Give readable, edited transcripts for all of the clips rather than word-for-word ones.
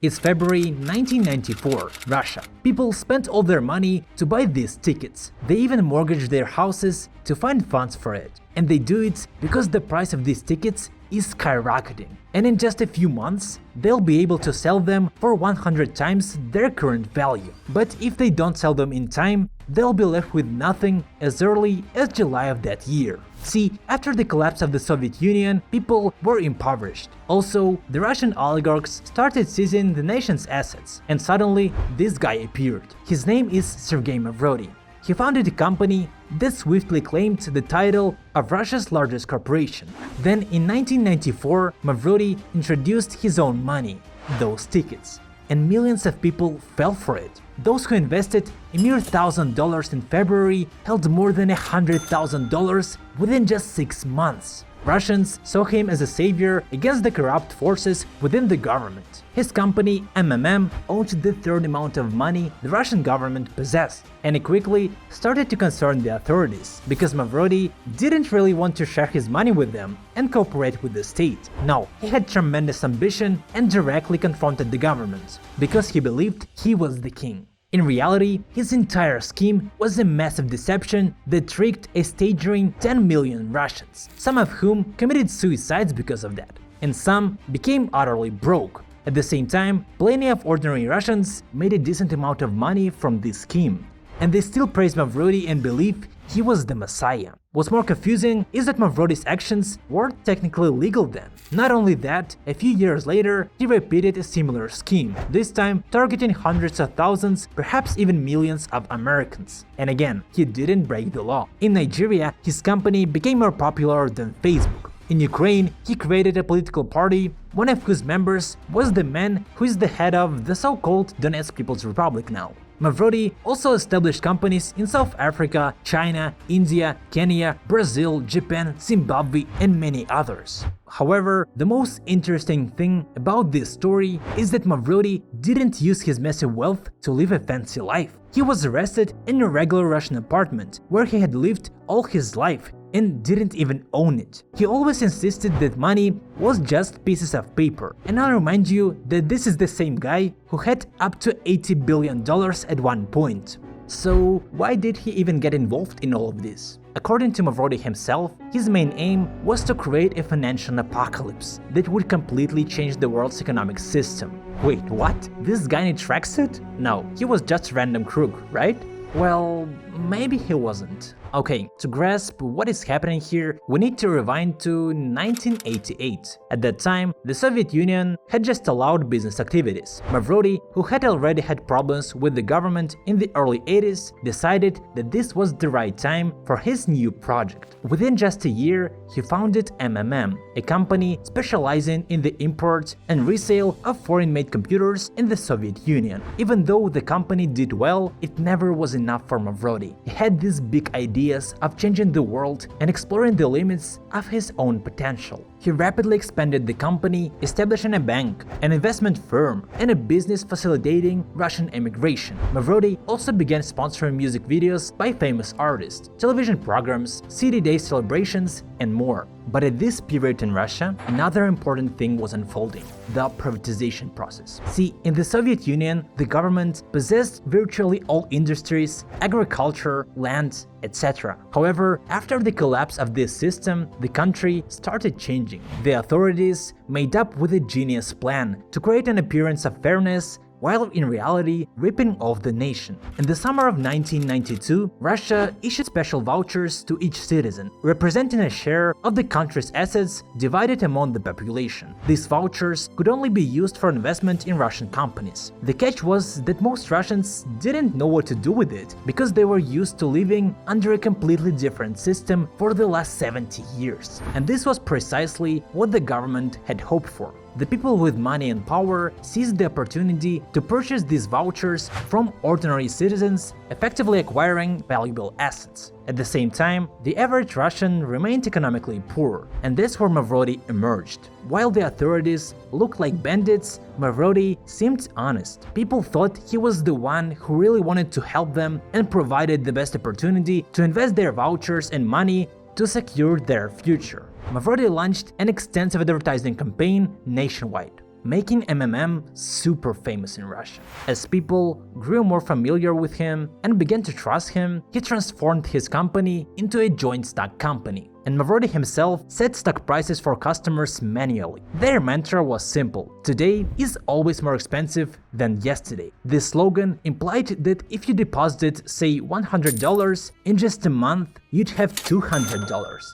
It's February 1994, Russia. People spent all their money to buy these tickets. They even mortgaged their houses to find funds for it. And they do it because the price of these tickets is skyrocketing. And in just a few months, they'll be able to sell them for 100 times their current value. But if they don't sell them in time, they'll be left with nothing as early as July of that year. See, after the collapse of the Soviet Union, people were impoverished. Also, the Russian oligarchs started seizing the nation's assets, and suddenly this guy appeared. His name is Sergey Mavrodi. He founded a company that swiftly claimed the title of Russia's largest corporation. Then in 1994, Mavrodi introduced his own money, those tickets, and millions of people fell for it. Those who invested a mere $1,000 in February held more than $100,000 within just 6 months. Russians saw him as a savior against the corrupt forces within the government. His company, MMM, owned the third amount of money the Russian government possessed, and it quickly started to concern the authorities, because Mavrodi didn't really want to share his money with them and cooperate with the state. No, he had tremendous ambition and directly confronted the government, because he believed he was the king. In reality, his entire scheme was a massive deception that tricked a staggering 10 million Russians, some of whom committed suicides because of that, and some became utterly broke. At the same time, plenty of ordinary Russians made a decent amount of money from this scheme, and they still praised Mavrodi and believed he was the messiah. What's more confusing is that Mavrodi's actions weren't technically legal then. Not only that, a few years later, he repeated a similar scheme, this time targeting hundreds of thousands, perhaps even millions of Americans. And again, he didn't break the law. In Nigeria, his company became more popular than Facebook. In Ukraine, he created a political party, one of whose members was the man who is the head of the so-called Donetsk People's Republic now. Mavrodi also established companies in South Africa, China, India, Kenya, Brazil, Japan, Zimbabwe, and many others. However, the most interesting thing about this story is that Mavrodi didn't use his massive wealth to live a fancy life. He was arrested in a regular Russian apartment where he had lived all his life and didn't even own it. He always insisted that money was just pieces of paper. And I'll remind you that this is the same guy who had up to $80 billion at one point. So why did he even get involved in all of this? According to Mavrodi himself, his main aim was to create a financial apocalypse that would completely change the world's economic system. Wait, what? This guy in a tracksuit? No, he was just a random crook, right? Well, maybe he wasn't. Okay, to grasp what is happening here, we need to rewind to 1988. At that time, the Soviet Union had just allowed business activities. Mavrodi, who had already had problems with the government in the early 80s, decided that this was the right time for his new project. Within just a year, he founded MMM, a company specializing in the import and resale of foreign-made computers in the Soviet Union. Even though the company did well, it never was enough for Mavrodi. He had these big ideas of changing the world and exploring the limits of his own potential. He rapidly expanded the company, establishing a bank, an investment firm, and a business facilitating Russian immigration. Mavrodi also began sponsoring music videos by famous artists, television programs, CD Day celebrations, and more. But at this period in Russia, another important thing was unfolding: the privatization process. See, in the Soviet Union, the government possessed virtually all industries, agriculture, land, etc. However, after the collapse of this system, the country started changing. The authorities made up with a genius plan to create an appearance of fairness, while in reality ripping off the nation. In the summer of 1992, Russia issued special vouchers to each citizen, representing a share of the country's assets divided among the population. These vouchers could only be used for investment in Russian companies. The catch was that most Russians didn't know what to do with it, because they were used to living under a completely different system for the last 70 years. And this was precisely what the government had hoped for. The people with money and power seized the opportunity to purchase these vouchers from ordinary citizens, effectively acquiring valuable assets. At the same time, the average Russian remained economically poor, and that's where Mavrodi emerged. While the authorities looked like bandits, Mavrodi seemed honest. People thought he was the one who really wanted to help them and provided the best opportunity to invest their vouchers and money to secure their future. Mavrodi launched an extensive advertising campaign nationwide. making MMM super famous in Russia. As people grew more familiar with him and began to trust him, he transformed his company into a joint stock company. And Mavrodi himself set stock prices for customers manually. Their mantra was simple: today is always more expensive than yesterday. This slogan implied that if you deposited, say, $100 in just a month, you'd have $200.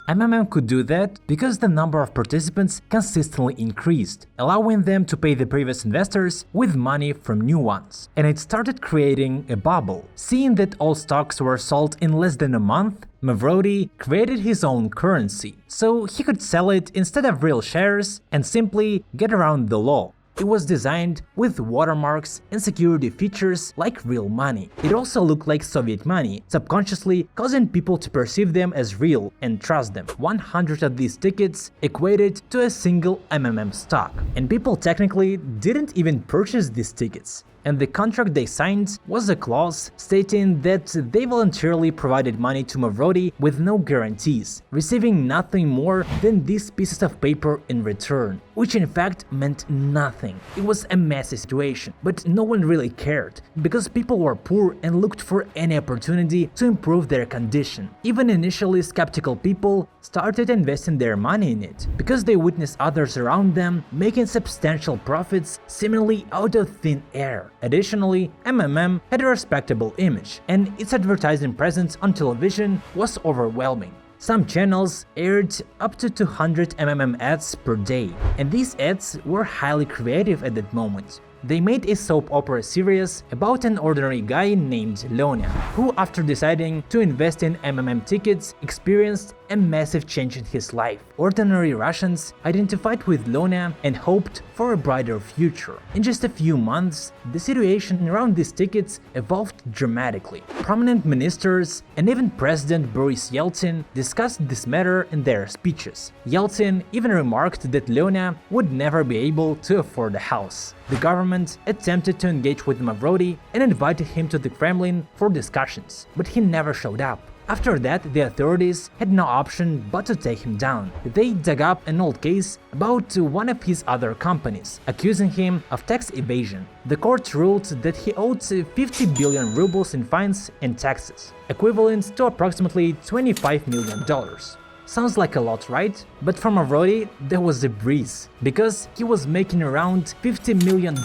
MMM could do that because the number of participants consistently increased, allowing them to pay the previous investors with money from new ones. And it started creating a bubble. Seeing that all stocks were sold in less than a month, Mavrodi created his own currency, so he could sell it instead of real shares and simply get around the law. It was designed with watermarks and security features like real money. It also looked like Soviet money, subconsciously causing people to perceive them as real and trust them. 100 of these tickets equated to a single MMM stock, and people technically didn't even purchase these tickets. And the contract they signed was a clause stating that they voluntarily provided money to Mavrodi with no guarantees, receiving nothing more than these pieces of paper in return, which in fact meant nothing. It was a messy situation, but no one really cared, because people were poor and looked for any opportunity to improve their condition. Even initially skeptical people started investing their money in it, because they witnessed others around them making substantial profits seemingly out of thin air. Additionally, MMM had a respectable image, and its advertising presence on television was overwhelming. Some channels aired up to 200 MMM ads per day, and these ads were highly creative at that moment. They made a soap opera series about an ordinary guy named Lonya, who, after deciding to invest in MMM tickets, experienced a massive change in his life. Ordinary Russians identified with Lonya and hoped for a brighter future. In just a few months, the situation around these tickets evolved dramatically. Prominent ministers and even President Boris Yeltsin discussed this matter in their speeches. Yeltsin even remarked that Lonya would never be able to afford a house. The government attempted to engage with Mavrodi and invited him to the Kremlin for discussions, but he never showed up. After that, the authorities had no option but to take him down. They dug up an old case about one of his other companies, accusing him of tax evasion. The court ruled that he owed 50 billion rubles in fines and taxes, equivalent to approximately $25 million. Sounds like a lot, right? But for Mavrodi, there was a breeze, because he was making around $50 million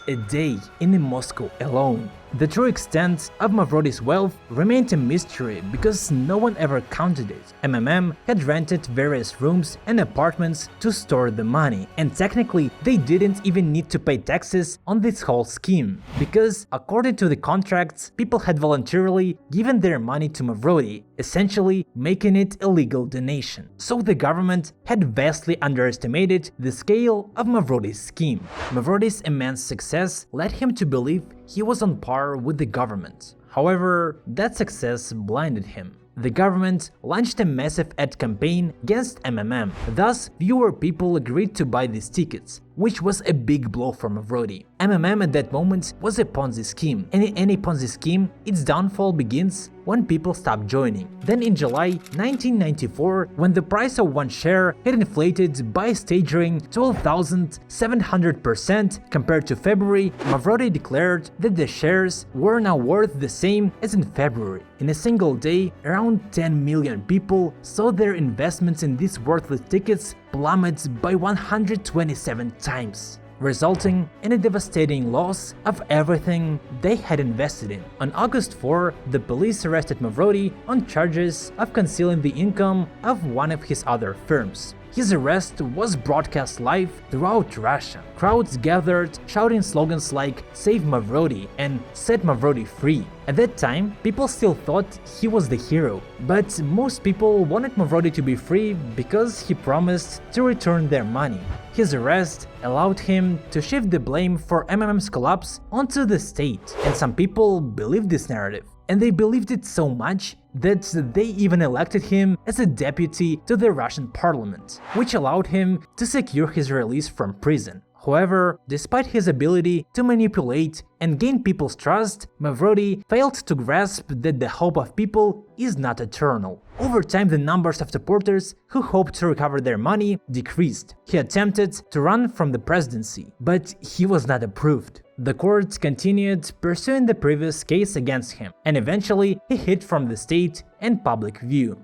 a day in Moscow alone. The true extent of Mavrodi's wealth remained a mystery because no one ever counted it. MMM had rented various rooms and apartments to store the money, and technically they didn't even need to pay taxes on this whole scheme, because according to the contracts, people had voluntarily given their money to Mavrodi, essentially making it a legal donation. So the government had vastly underestimated the scale of Mavrodi's scheme. Mavrodi's immense success led him to believe he was on par with the government. However, that success blinded him. The government launched a massive ad campaign against MMM, thus fewer people agreed to buy these tickets, which was a big blow for Mavrodi. MMM at that moment was a Ponzi scheme, and in any Ponzi scheme, its downfall begins when people stop joining. Then in July 1994, when the price of one share had inflated by a staggering 12,700% compared to February, Mavrodi declared that the shares were now worth the same as in February. In a single day, around 10 million people saw their investments in these worthless tickets plummet by 127 times, resulting in a devastating loss of everything they had invested in. On August 4, the police arrested Mavrodi on charges of concealing the income of one of his other firms. His arrest was broadcast live throughout Russia. Crowds gathered, shouting slogans like "Save Mavrodi" and "Set Mavrodi free." At that time, people still thought he was the hero, but most people wanted Mavrodi to be free because he promised to return their money. His arrest allowed him to shift the blame for MMM's collapse onto the state, and some people believed this narrative. And they believed it so much that they even elected him as a deputy to the Russian parliament, which allowed him to secure his release from prison. However, despite his ability to manipulate and gain people's trust, Mavrodi failed to grasp that the hope of people is not eternal. Over time, the numbers of supporters who hoped to recover their money decreased. He attempted to run from the presidency, but he was not approved. The court continued pursuing the previous case against him, and eventually he hid from the state and public view.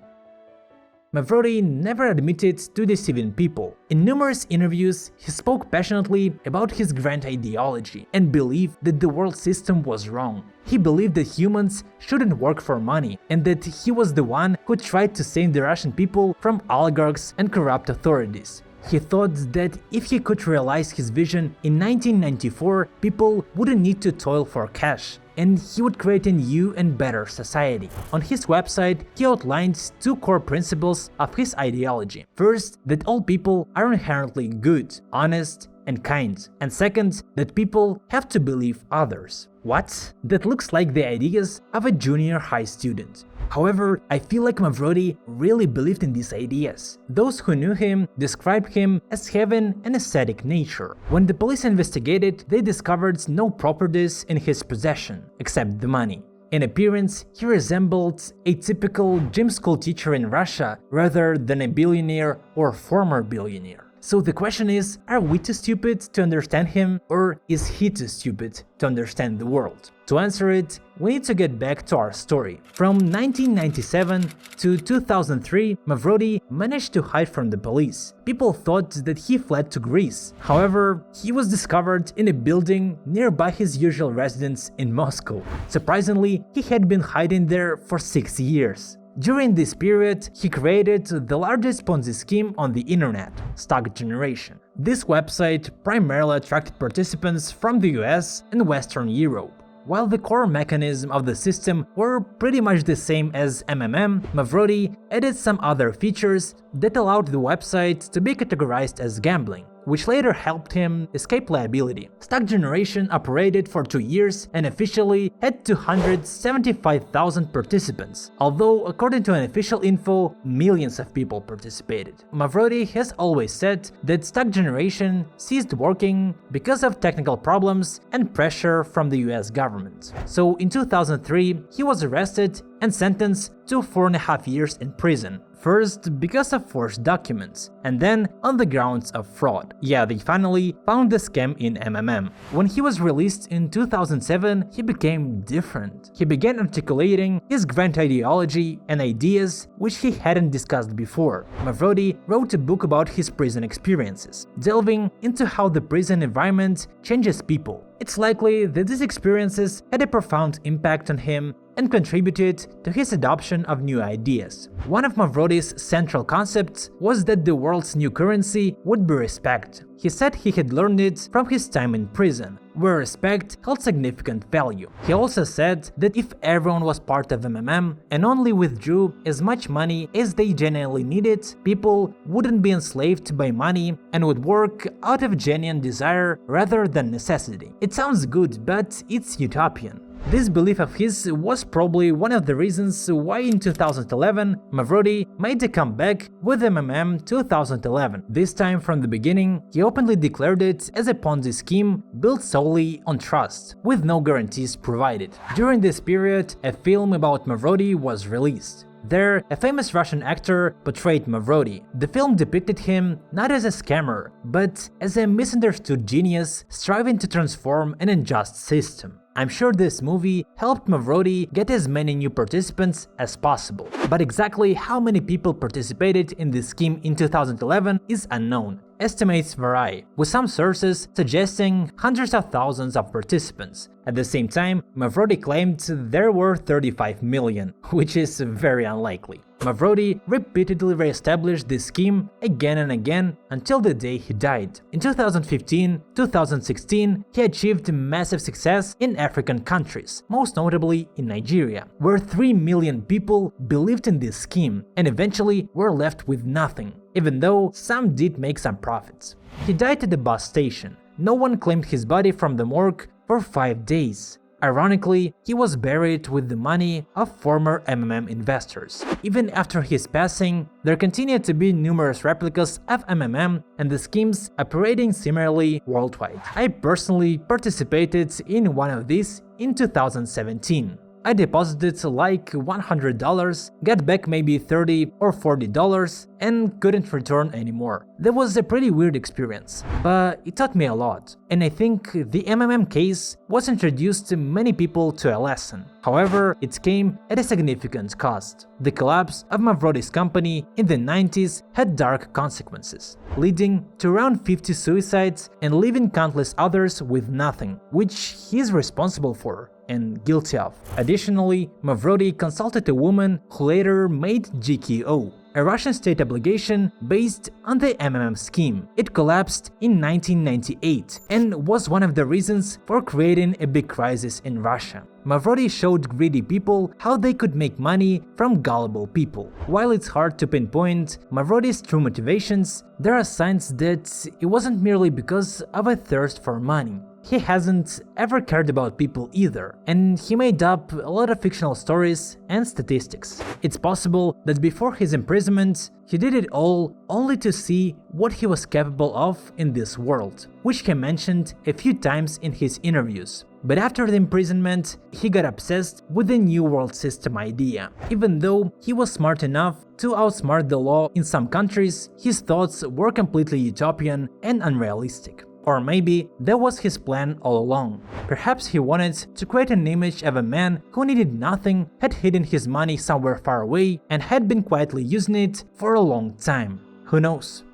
Mavrodi never admitted to deceiving people. In numerous interviews, he spoke passionately about his grand ideology and believed that the world system was wrong. He believed that humans shouldn't work for money and that he was the one who tried to save the Russian people from oligarchs and corrupt authorities. He thought that if he could realize his vision in 1994, people wouldn't need to toil for cash, and he would create a new and better society. On his website, he outlined two core principles of his ideology. First, that all people are inherently good, honest, and kind. And second, that people have to believe others. What? That looks like the ideas of a junior high student. However, I feel like Mavrodi really believed in these ideas. Those who knew him described him as having an ascetic nature. When the police investigated, they discovered no properties in his possession, except the money. In appearance, he resembled a typical gym school teacher in Russia rather than a billionaire or former billionaire. So the question is, are we too stupid to understand him, or is he too stupid to understand the world? To answer it, we need to get back to our story. From 1997 to 2003, Mavrodi managed to hide from the police. People thought that he fled to Greece. However, he was discovered in a building nearby his usual residence in Moscow. Surprisingly, he had been hiding there for 6 years. During this period, he created the largest Ponzi scheme on the internet, Stock Generation. This website primarily attracted participants from the US and Western Europe. While the core mechanism of the system were pretty much the same as MMM, Mavrodi added some other features that allowed the website to be categorized as gambling, which later helped him escape liability. Stock Generation operated for 2 years and officially had 275,000 participants, although according to unofficial info, millions of people participated. Mavrodi has always said that Stock Generation ceased working because of technical problems and pressure from the US government. So in 2003, he was arrested and sentenced to 4.5 years in prison. First, because of forged documents, and then on the grounds of fraud. Yeah, they finally found the scam in MMM. When he was released in 2007, he became different. He began articulating his grand ideology and ideas which he hadn't discussed before. Mavrodi wrote a book about his prison experiences, delving into how the prison environment changes people. It's likely that these experiences had a profound impact on him and contributed to his adoption of new ideas. One of Mavrodi's central concepts was that the world's new currency would be respect. He said he had learned it from his time in prison, where respect held significant value. He also said that if everyone was part of MMM and only withdrew as much money as they genuinely needed, people wouldn't be enslaved by money and would work out of genuine desire rather than necessity. It sounds good, but it's utopian. This belief of his was probably one of the reasons why in 2011 Mavrodi made a comeback with MMM 2011. This time from the beginning, he openly declared it as a Ponzi scheme built solely on trust, with no guarantees provided. During this period, a film about Mavrodi was released. There, a famous Russian actor portrayed Mavrodi. The film depicted him not as a scammer, but as a misunderstood genius striving to transform an unjust system. I'm sure this movie helped Mavrodi get as many new participants as possible, but exactly how many people participated in this scheme in 2011 is unknown. Estimates vary, with some sources suggesting hundreds of thousands of participants. At the same time, Mavrodi claimed there were 35 million, which is very unlikely. Mavrodi repeatedly re-established this scheme again and again until the day he died. In 2015-2016, he achieved massive success in African countries, most notably in Nigeria, where 3 million people believed in this scheme and eventually were left with nothing, even though some did make some profits. He died at the bus station. No one claimed his body from the morgue for 5 days. Ironically, he was buried with the money of former MMM investors. Even after his passing, there continued to be numerous replicas of MMM and the schemes operating similarly worldwide. I personally participated in one of these in 2017. I deposited like $100, got back maybe $30 or $40, and couldn't return anymore. That was a pretty weird experience, but it taught me a lot, and I think the MMM case was introduced to many people to a lesson. However, it came at a significant cost. The collapse of Mavrodi's company in the 90s had dark consequences, leading to around 50 suicides and leaving countless others with nothing, which he is responsible for and guilty of. Additionally, Mavrodi consulted a woman who later made GKO, a Russian state obligation based on the MMM scheme. It collapsed in 1998 and was one of the reasons for creating a big crisis in Russia. Mavrodi showed greedy people how they could make money from gullible people. While it's hard to pinpoint Mavrodi's true motivations, there are signs that it wasn't merely because of a thirst for money. He hasn't ever cared about people either, and he made up a lot of fictional stories and statistics. It's possible that before his imprisonment, he did it all only to see what he was capable of in this world, which he mentioned a few times in his interviews. But after the imprisonment, he got obsessed with the New World System idea. Even though he was smart enough to outsmart the law in some countries, his thoughts were completely utopian and unrealistic. Or maybe that was his plan all along. Perhaps he wanted to create an image of a man who needed nothing, had hidden his money somewhere far away, and had been quietly using it for a long time. Who knows?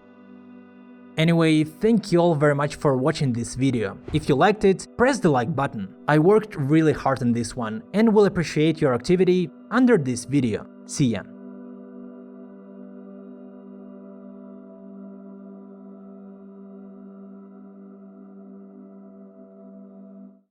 Anyway, thank you all very much for watching this video. If you liked it, press the like button. I worked really hard on this one and will appreciate your activity under this video. See ya!